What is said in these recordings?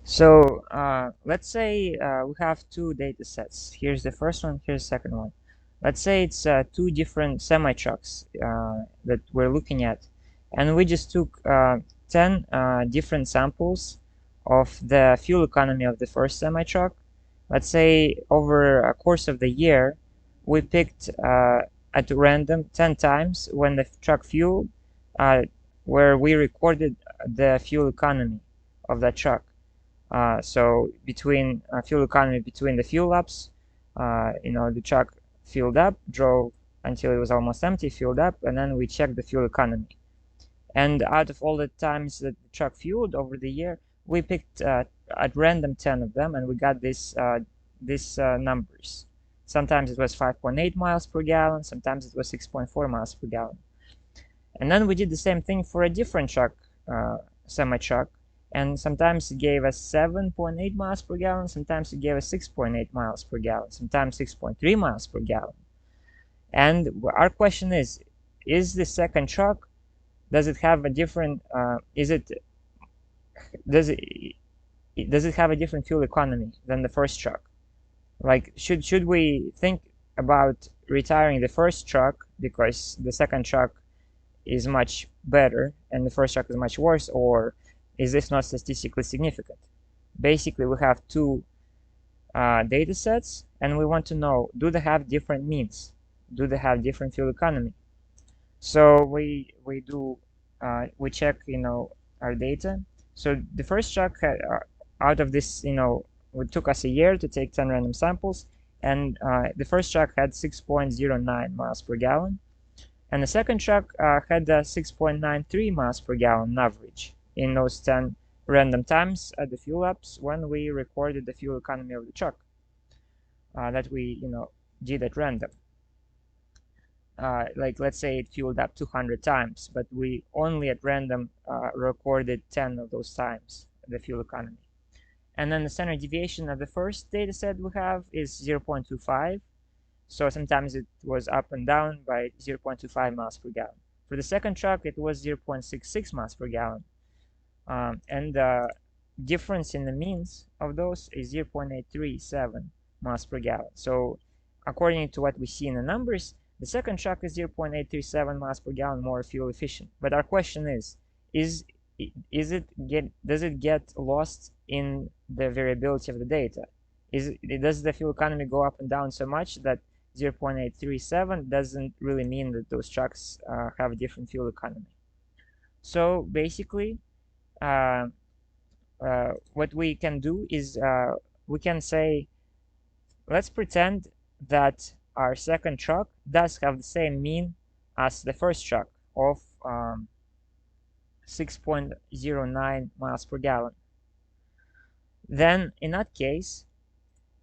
So let's say we have two data sets. Here's the first one, here's the second one. Let's say it's two different semi-trucks that we're looking at. And we just took 10 different samples of the fuel economy of the first semi-truck. Let's say over a course of the year, we picked at random 10 times when the truck fueled, where we recorded the fuel economy of that truck. So between fuel economy between the fuel ups, the truck filled up, drove until it was almost empty, filled up, and then we checked the fuel economy. And out of all the times that the truck fueled over the year, we picked at random 10 of them, and we got these numbers. Sometimes it was 5.8 miles per gallon, sometimes it was 6.4 miles per gallon. And then we did the same thing for a different truck, semi-truck, and sometimes it gave us 7.8 miles per gallon, sometimes it gave us 6.8 miles per gallon, sometimes 6.3 miles per gallon. And our question is the second truck, does it have a different does it have a different fuel economy than the first truck? Like, should we think about retiring the first truck because the second truck is much better and the first truck is much worse, or is this not statistically significant? Basically, we have two data sets and we want to know, do they have different means? Do they have different fuel economy? So we check our data. So the first truck had, out of this, it took us a year to take 10 random samples, and the first truck had 6.09 miles per gallon, and the second truck had 6.93 miles per gallon average in those 10 random times at the fuel ups when we recorded the fuel economy of the truck that we did at random. Like, let's say it fueled up 200 times, but we only at random recorded 10 of those times the fuel economy. And then the standard deviation of the first data set we have is 0.25. So sometimes it was up and down by 0.25 miles per gallon. For the second truck, it was 0.66 miles per gallon. And the difference in the means of those is 0.837 miles per gallon. So according to what we see in the numbers, the second truck is 0.837 miles per gallon more fuel efficient. But our question is does it get lost in the variability of the data? Does the fuel economy go up and down so much that 0.837 doesn't really mean that those trucks have a different fuel economy? So basically, what we can do is we can say, let's pretend that our second truck does have the same mean as the first truck of 6.09 miles per gallon. Then in that case,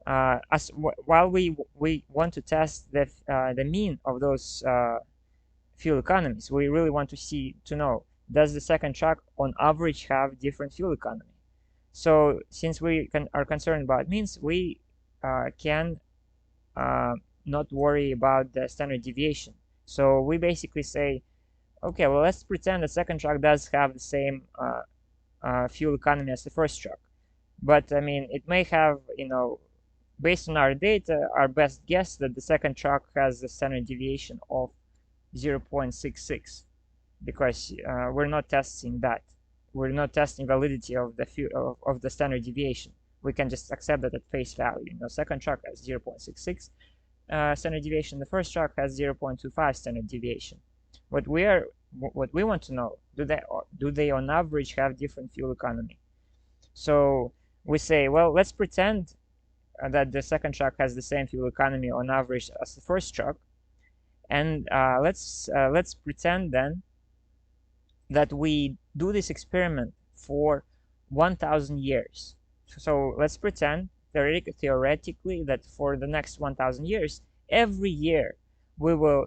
while we want to test the mean of those fuel economies, we really want to know, does the second truck on average have different fuel economy? So since we are concerned about means, we can not worry about the standard deviation. So we basically say, okay, well, let's pretend the second truck does have the same fuel economy as the first truck. But I mean, it may have, based on our data, our best guess that the second truck has a standard deviation of 0.66, because we're not testing that. We're not testing validity of the standard deviation. We can just accept that at face value. Second truck has 0.66 standard deviation. The first truck has 0.25 standard deviation. What we want to know, do they on average have different fuel economy? So we say, well, let's pretend that the second truck has the same fuel economy on average as the first truck, and let's pretend then that we do this experiment for 1,000 years. So let's pretend theoretically that for the next 1,000 years, every year we will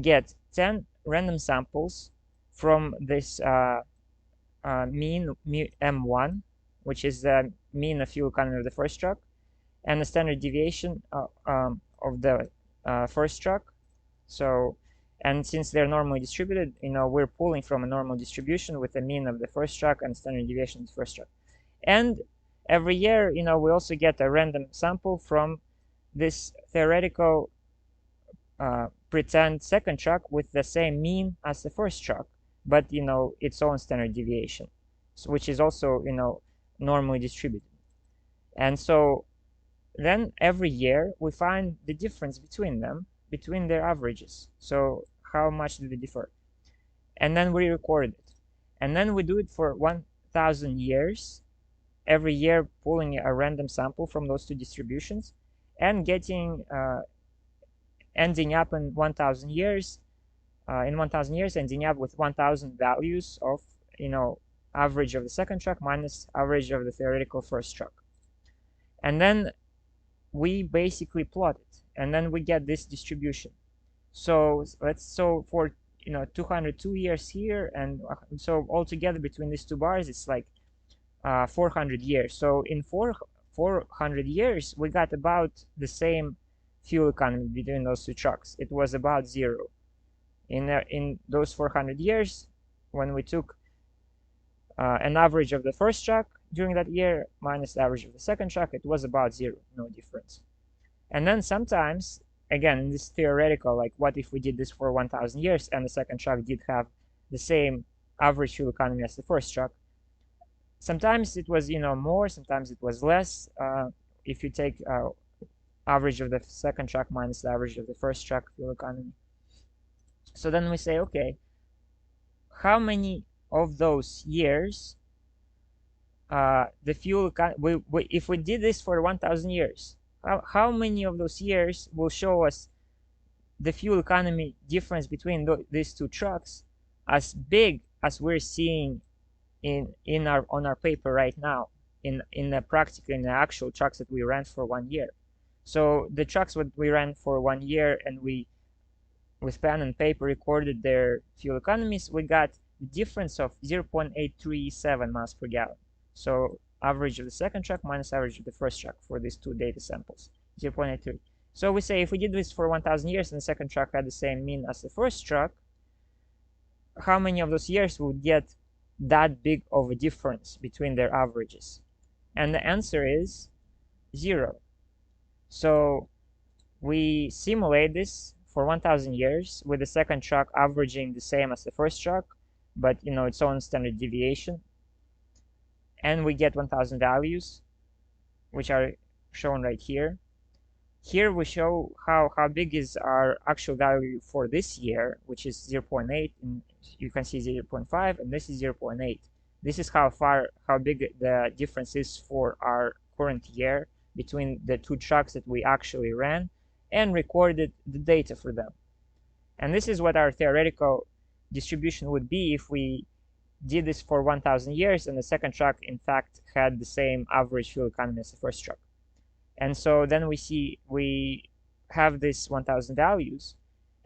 get 10 random samples from this mean M1, which is the mean of fuel economy of the first truck, and the standard deviation of the first truck. So, and since they're normally distributed, we're pulling from a normal distribution with the mean of the first truck and standard deviation of the first truck. And every year, we also get a random sample from this theoretical pretend second track with the same mean as the first track, but its own standard deviation, which is also normally distributed. And so then every year we find the difference between them, between their averages. So how much do they differ? And then we record it. And then we do it for 1,000 years, every year pulling a random sample from those two distributions and getting ending up in 1,000 years, ending up with 1,000 values of average of the second track minus average of the theoretical first track. And then we basically plot it, and then we get this distribution. So for 202 years here, and so altogether between these two bars it's like 400 years. So in 400 years we got about the same fuel economy between those two trucks. It was about 0 in those 400 years. When we took an average of the first truck during that year minus the average of the second truck, it was about 0, no difference. And then sometimes, again, in this theoretical, like what if we did this for 1,000 years and the second truck did have the same average fuel economy as the first truck? Sometimes it was more, sometimes it was less. If you take average of the second track minus the average of the first track fuel economy. So then we say, okay, how many of those years the fuel economy, if we did this for 1,000 years, how many of those years will show us the fuel economy difference between these two trucks as big as we're seeing on our paper right now, in the actual trucks that we ran for 1 year. So the trucks that we ran for 1 year and we with pen and paper recorded their fuel economies, we got the difference of 0.837 miles per gallon. So average of the second truck minus average of the first truck for these two data samples, 0.83. So we say if we did this for 1,000 years and the second truck had the same mean as the first truck, how many of those years would get that big of a difference between their averages? And the answer is 0. So we simulate this for 1,000 years with the second truck averaging the same as the first truck, but its own standard deviation, and we get 1,000 values, which are shown right here. Here we show how big is our actual value for this year, which is 0.8, and you can see 0.5, and this is 0.8. This is how big the difference is for our current year between the two trucks that we actually ran and recorded the data for them. And this is what our theoretical distribution would be if we did this for 1,000 years and the second truck in fact had the same average fuel economy as the first truck. And so then we have this 1,000 values,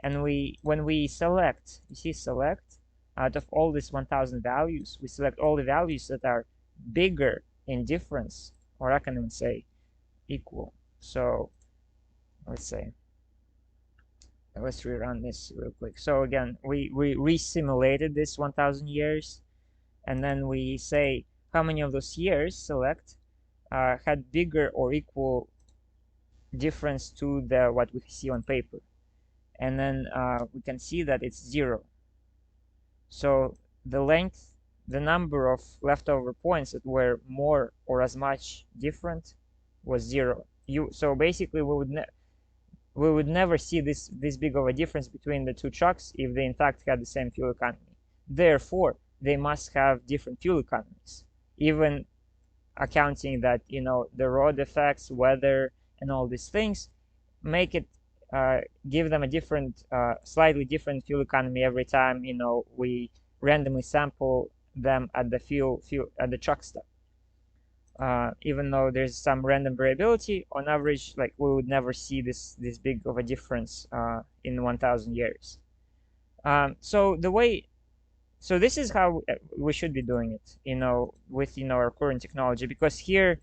and when we select, you see select, out of all these 1,000 values, we select all the values that are bigger in difference, or I can even say equal. So let's rerun this real quick. So again, we re-simulated this 1,000 years, and then we say how many of those years select had bigger or equal difference to what we see on paper, and then we can see that it's 0. So the number of leftover points that were more or as much different was 0. So basically we would never see this big of a difference between the two trucks if they in fact had the same fuel economy. Therefore, they must have different fuel economies, even accounting that the road effects, weather, and all these things make it give them a different, slightly different fuel economy every time we randomly sample them at the truck stop. Even though there's some random variability, on average, like we would never see this big of a difference in 1,000 years. So this is how we should be doing it, with our current technology, because here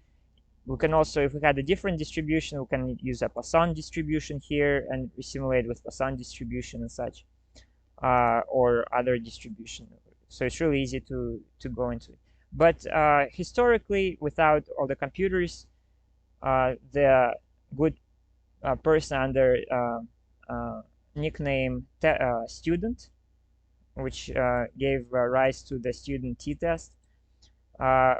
we can also, if we had a different distribution, we can use a Poisson distribution here and we simulate with Poisson distribution and such, or other distribution. So it's really easy to go into it. But historically, without all the computers, the good person under nickname student, which gave rise to the student t-test, uh,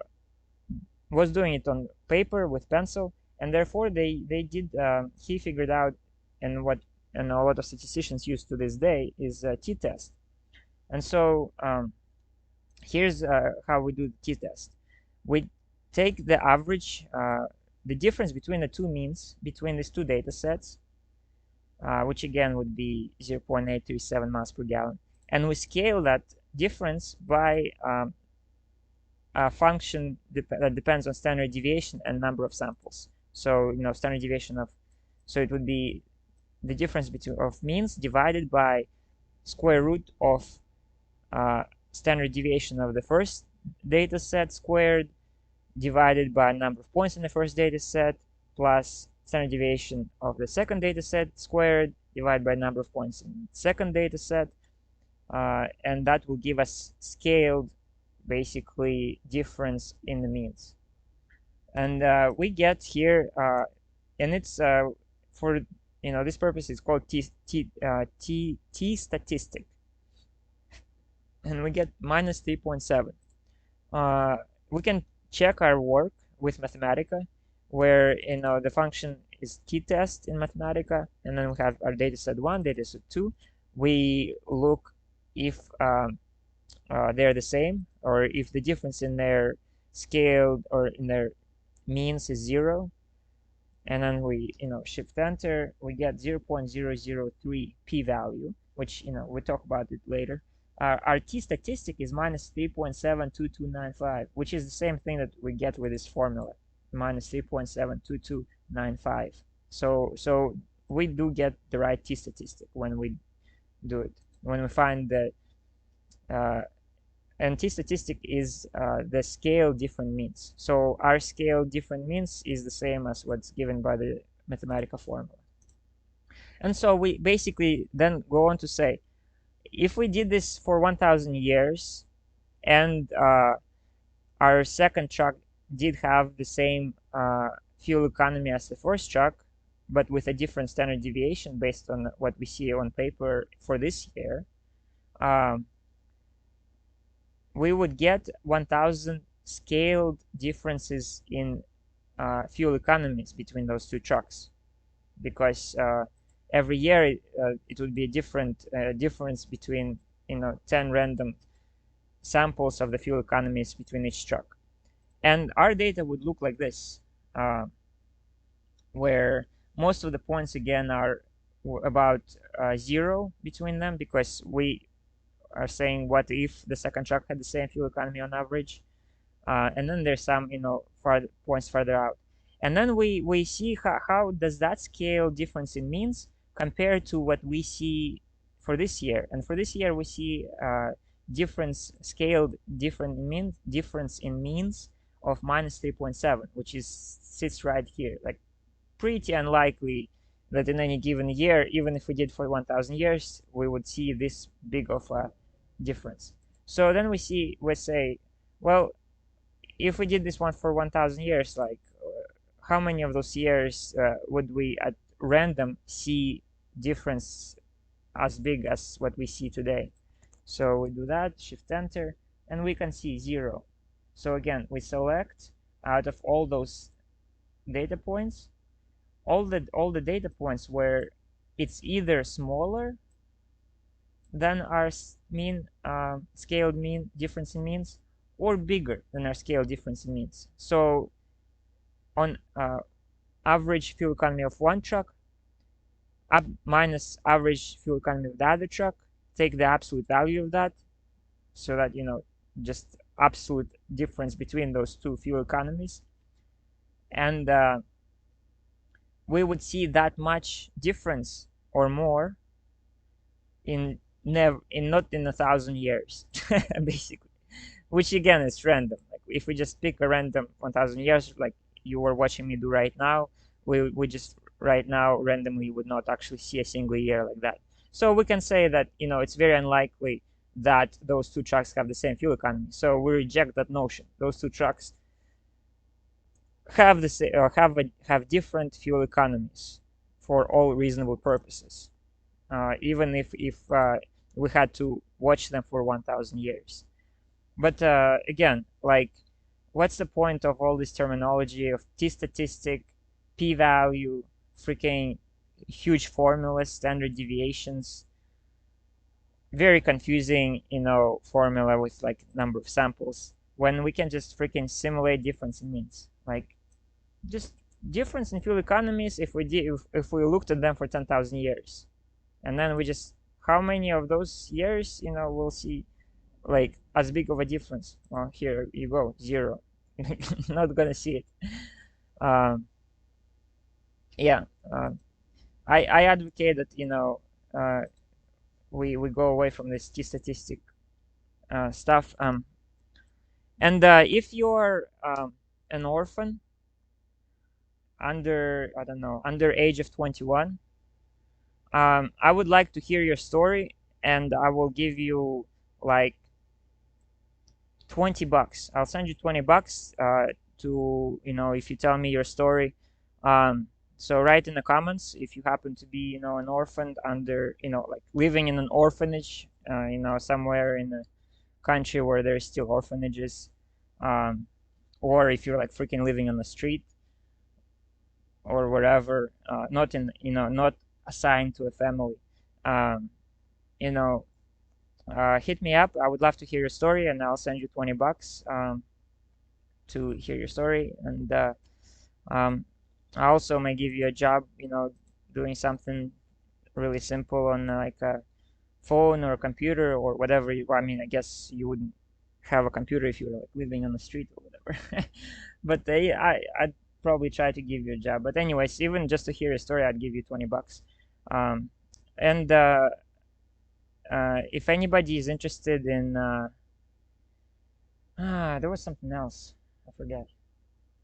was doing it on paper with pencil, and therefore they did he figured out, and what and a lot of statisticians use to this day is a t-test. And so here's how we do the t-test. We take the average, the difference between the two means between these two data sets, which again would be 0.837 miles per gallon, and we scale that difference by a function that depends on standard deviation and number of samples. So standard deviation of, so it would be the difference between of means divided by square root of standard deviation of the first data set squared divided by number of points in the first data set plus standard deviation of the second data set squared divided by number of points in the second data set, and that will give us scaled basically difference in the means. And we get here, and it's for this purpose it's called t statistic, and we get minus 3.7. We can check our work with Mathematica, where the function is t-test in Mathematica, and then we have our dataset 1, dataset 2. We look if they're the same, or if the difference in their scaled or in their means is 0, and then we shift enter, we get 0.003 p-value, which we talk about it later. Our t-statistic is minus 3.72295, which is the same thing that we get with this formula, minus 3.72295. So we do get the right t-statistic when we do it, when we find the and t-statistic is the scale different means. So our scale different means is the same as what's given by the Mathematica formula. And so we basically then go on to say, if we did this for 1,000 years and our second truck did have the same fuel economy as the first truck, but with a different standard deviation based on what we see on paper for this year, we would get 1,000 scaled differences in fuel economies between those two trucks, because every year it would be a different difference between 10 random samples of the fuel economies between each truck. And our data would look like this, where most of the points again are about 0 between them, because we are saying what if the second truck had the same fuel economy on average, and then there's some points farther out, and then we see how does that difference in means compare to what we see for this year. And for this year we see scaled difference in means of minus 3.7, which sits right here. Like, pretty unlikely that in any given year, even if we did for 1,000 years, we would see this big of a difference. So then we say, well, if we did this one for 1,000 years, like how many of those years would we at random see difference as big as what we see today? So we do that, shift enter, and we can see 0. So again, we select out of all those data points, all the data points where it's either smaller than our scaled mean difference in means, or bigger than our scale difference in means. So on average fuel economy of one truck minus average fuel economy of the other truck, take the absolute value of that, so that just absolute difference between those two fuel economies, and we would see that much difference or more in not in 1,000 years basically, which again is random. Like, if we just pick a random 1,000 years, like you were watching me do right now, we just right now randomly would not actually see a single year like that. So we can say that it's very unlikely that those two trucks have the same fuel economy. So we reject that notion. Those two trucks have the same, have different fuel economies for all reasonable purposes, even if we had to watch them for 1,000 years. But again, like, what's the point of all this terminology of t-statistic, p-value, freaking huge formulas, standard deviations, very confusing, formula with like number of samples, when we can just freaking simulate difference in means, like just difference in fuel economies if we looked at them for 10,000 years, and then we just, how many of those years we'll see like as big of a difference? Well, here you go, 0. Not gonna see it. Yeah, I advocate that we go away from this t-statistic stuff. And if you're an orphan under, I don't know, under age of 21, I would like to hear your story, and I will give you like $20. I'll send you $20 to, if you tell me your story. So write in the comments if you happen to be, an orphan under, like living in an orphanage, somewhere in a country where there's still orphanages, or if you're like freaking living on the street or wherever, not in, not assigned to a family. You know, hit me up. I would love to hear your story, and I'll send you $20 to hear your story. And I also may give you a job, doing something really simple on like a phone or a computer or whatever. I mean, I guess you wouldn't have a computer if you were like living on the street or whatever. But I'd probably try to give you a job. But anyways, even just to hear your story, I'd give you $20. And if anybody is interested in, there was something else. I forget.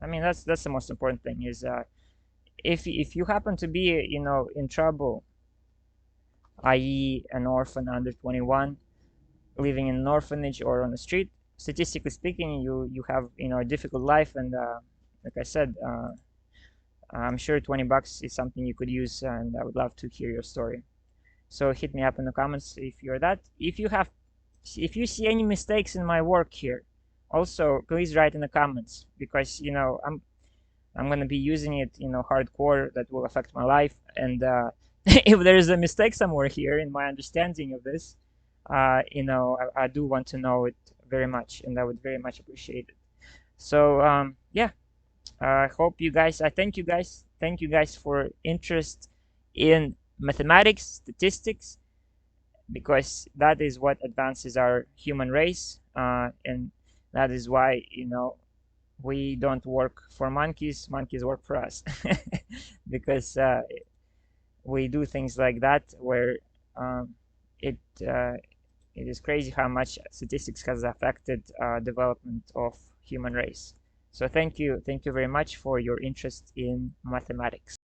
I mean, that's the most important thing is, if you happen to be, in trouble, i.e. an orphan under 21, living in an orphanage or on the street, statistically speaking, you have, a difficult life, and like I said, I'm sure $20 is something you could use, and I would love to hear your story. So hit me up in the comments if you're that. If you see any mistakes in my work here, also please write in the comments, because I'm gonna be using it, hardcore. That will affect my life, and if there is a mistake somewhere here in my understanding of this, I do want to know it very much, and I would very much appreciate it. So yeah, I hope you guys. I thank you guys for interest in mathematics, statistics, because that is what advances our human race, and that is why we don't work for monkeys work for us. Because we do things like that, where it is crazy how much statistics has affected development of human race. So thank you very much for your interest in mathematics.